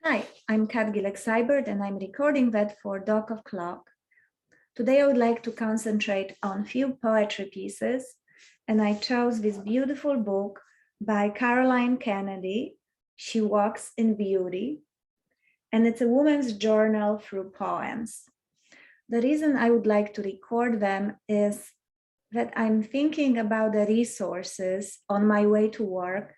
Hi, I'm Kat Gilek-Seibert and I'm recording that for Dock of Clock. Today I would like to concentrate on few poetry pieces, and I chose this beautiful book by Caroline Kennedy, She Walks in Beauty, and it's a woman's journal through poems. The reason I would like to record them is that I'm thinking about the resources on my way to work.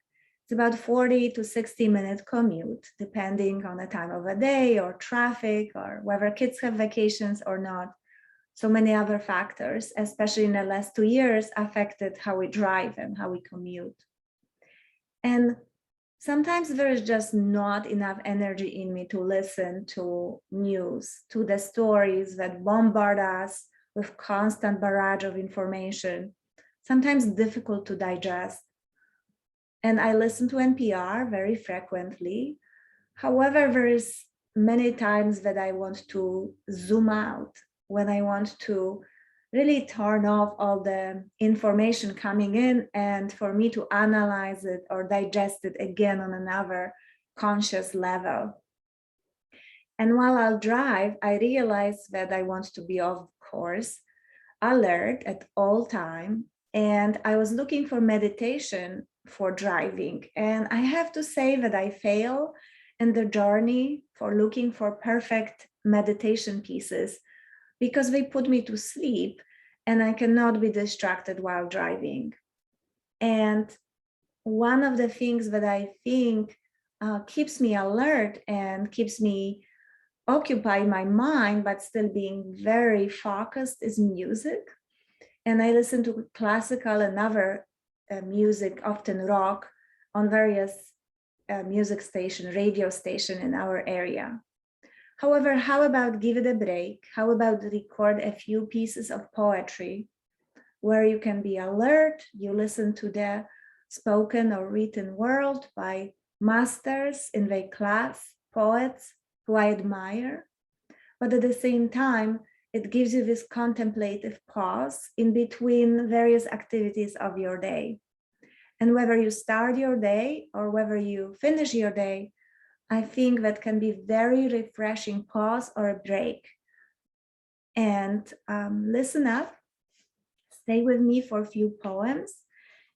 It's about 40 to 60-minute commute, depending on the time of the day or traffic or whether kids have vacations or not. So many other factors, especially in the last 2 years, affected how we drive and how we commute. And sometimes there is just not enough energy in me to listen to news, to the stories that bombard us with constant barrage of information, sometimes difficult to digest. And I listen to NPR very frequently. However, there is many times that I want to zoom out, when I want to really turn off all the information coming in and for me to analyze it or digest it again on another conscious level. And while I'll drive, I realize that I want to be, of course, alert at all time. And I was looking for meditation for driving. And I have to say that I fail in the journey for looking for perfect meditation pieces because they put me to sleep and I cannot be distracted while driving. And one of the things that I think keeps me alert and keeps me occupy my mind, but still being very focused is music. And I listen to classical and other music, often rock, on various music station, radio station in our area. However, how about give it a break? How about record a few pieces of poetry where you can be alert, you listen to the spoken or written word by masters in their class, poets who I admire, but at the same time, it gives you this contemplative pause in between various activities of your day. And whether you start your day or whether you finish your day, I think that can be very refreshing pause or a break. And listen up, stay with me for a few poems.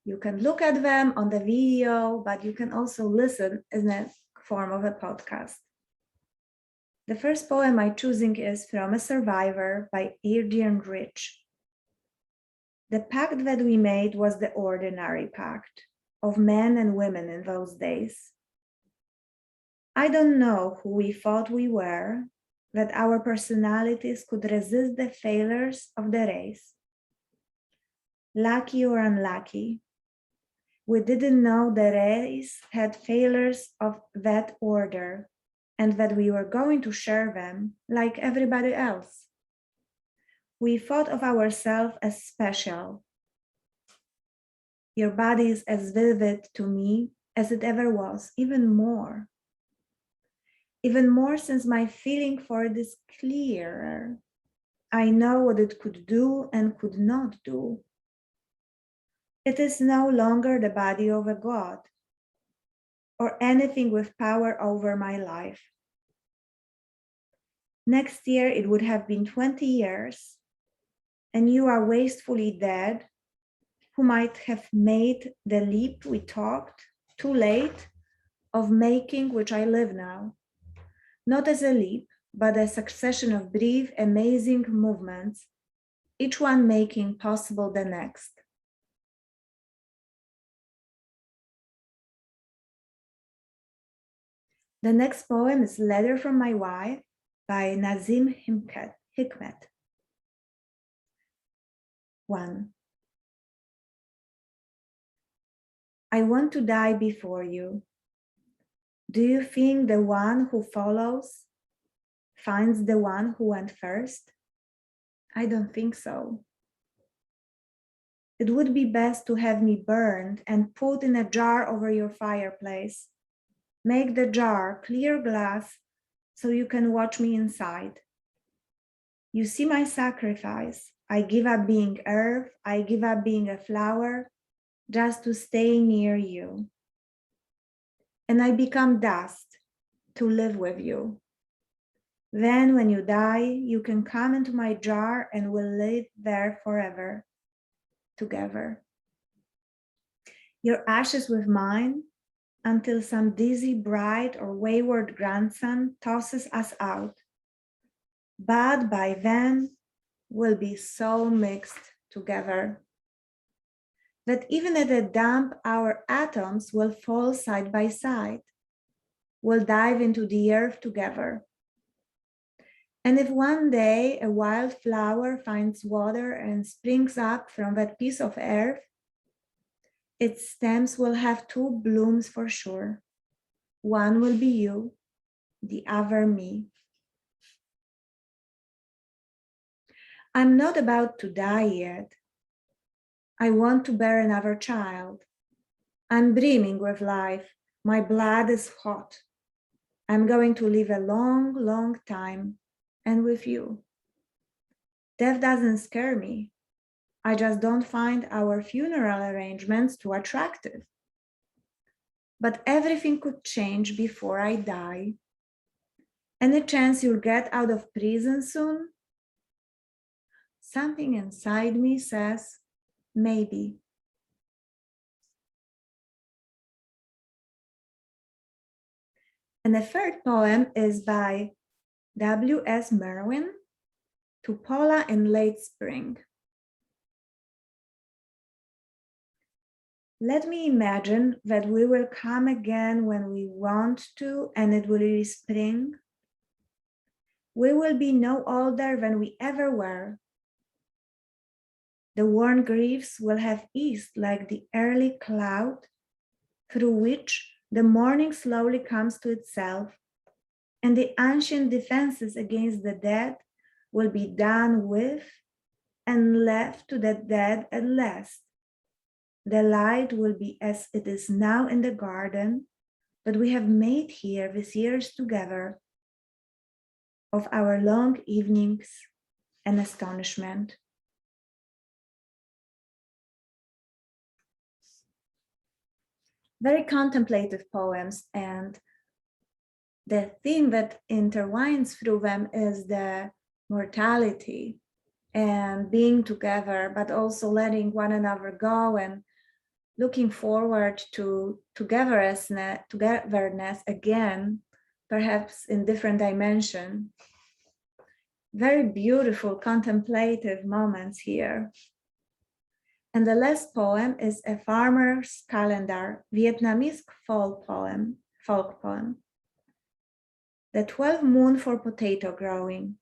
You can look at them on the video, but you can also listen in a form of a podcast. The first poem I'm choosing is From a Survivor by Adrienne Rich. The pact that we made was the ordinary pact of men and women in those days. I don't know who we thought we were, that our personalities could resist the failures of the race. Lucky or unlucky, we didn't know the race had failures of that order and that we were going to share them like everybody else. We thought of ourselves as special. Your body is as vivid to me as it ever was, even more. Even more since my feeling for it is clearer. I know what it could do and could not do. It is no longer the body of a god or anything with power over my life. Next year, it would have been 20 years, and you are wastefully dead, who might have made the leap we talked, too late, of making which I live now. Not as a leap, but a succession of brief, amazing movements, each one making possible the next. The next poem is Letter from My Wife by Nazim Hikmet. 1. I want to die before you. Do you think the one who follows finds the one who went first? I don't think so. It would be best to have me burned and put in a jar over your fireplace. Make the jar clear glass so you can watch me inside. You see my sacrifice. I give up being earth. I give up being a flower just to stay near you. And I become dust, to live with you. Then when you die, you can come into my jar and we'll live there forever, together. Your ashes with mine until some dizzy bride or wayward grandson tosses us out. But by then, we'll be so mixed together that even at a dump, our atoms will fall side by side. We'll dive into the earth together. And if one day a wild flower finds water and springs up from that piece of earth, its stems will have two blooms for sure. One will be you, the other me. I'm not about to die yet. I want to bear another child. I'm brimming with life. My blood is hot. I'm going to live a long, long time, and with you. Death doesn't scare me. I just don't find our funeral arrangements too attractive. But everything could change before I die. Any chance you'll get out of prison soon? Something inside me says, maybe. And the third poem is by W.S. Merwin, To Paula in Late Spring. Let me imagine that we will come again when we want to, and it will be spring. We will be no older than we ever were. The worn griefs will have eased like the early cloud through which the morning slowly comes to itself, and the ancient defenses against the dead will be done with and left to the dead at last. The light will be as it is now in the garden that we have made here these years together of our long evenings and astonishment. Very contemplative poems, and the theme that intertwines through them is the mortality and being together, but also letting one another go and looking forward to togetherness again, perhaps in different dimension. Very beautiful contemplative moments here. And the last poem is a farmer's calendar, Vietnamese folk poem. The 12 moon for potato growing.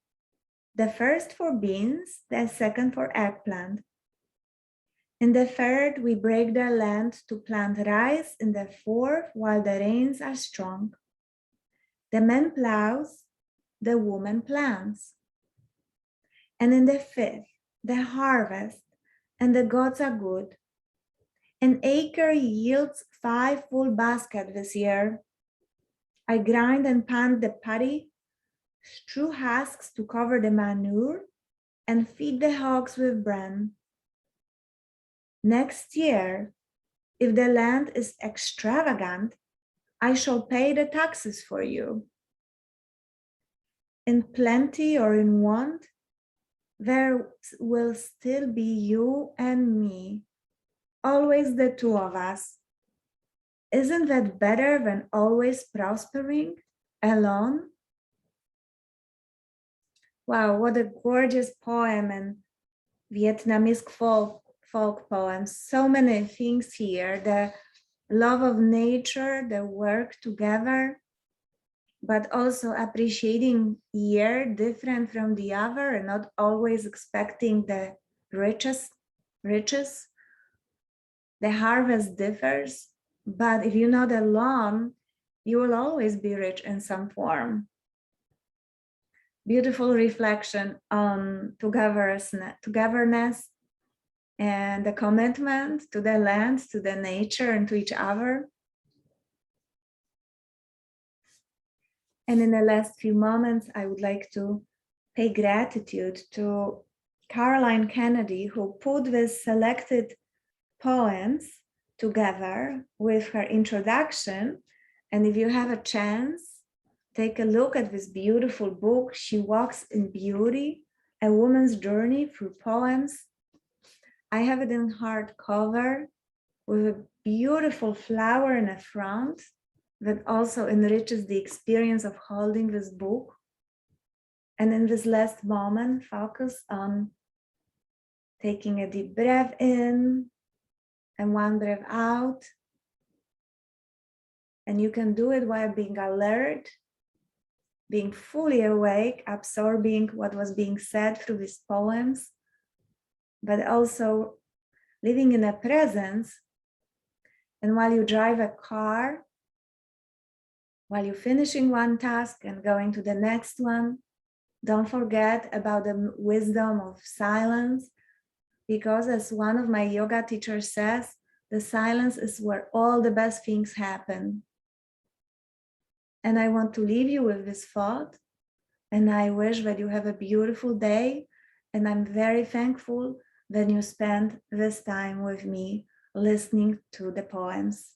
The first for beans, the second for eggplant. In the third, we break the land to plant rice. In the fourth, while the rains are strong. The man plows, the woman plants. And in the fifth, the harvest, and the gods are good. An acre yields 5 full baskets this year. I grind and pound the paddy, strew husks to cover the manure, and feed the hogs with bran. Next year, if the land is extravagant, I shall pay the taxes for you. In plenty or in want, there will still be you and me, always the two of us. Isn't that better than always prospering alone? Wow, what a gorgeous poem and Vietnamese folk poems. So many things here, the love of nature, the work together, but also appreciating year different from the other and not always expecting the riches. The harvest differs, but if you're not alone, you will always be rich in some form. Beautiful reflection on togetherness and the commitment to the land, to the nature, and to each other. And in the last few moments, I would like to pay gratitude to Caroline Kennedy, who put these selected poems together with her introduction. And if you have a chance Take a look at this beautiful book, She Walks in Beauty, A Woman's Journey Through Poems. I have it in hardcover with a beautiful flower in the front that also enriches the experience of holding this book. And in this last moment, focus on taking a deep breath in and one breath out. And you can do it while being alert, being fully awake, absorbing what was being said through these poems, but also living in a presence. And while you drive a car, while you're finishing one task and going to the next one, don't forget about the wisdom of silence, because as one of my yoga teachers says, the silence is where all the best things happen. And I want to leave you with this thought, and I wish that you have a beautiful day, and I'm very thankful that you spent this time with me listening to the poems.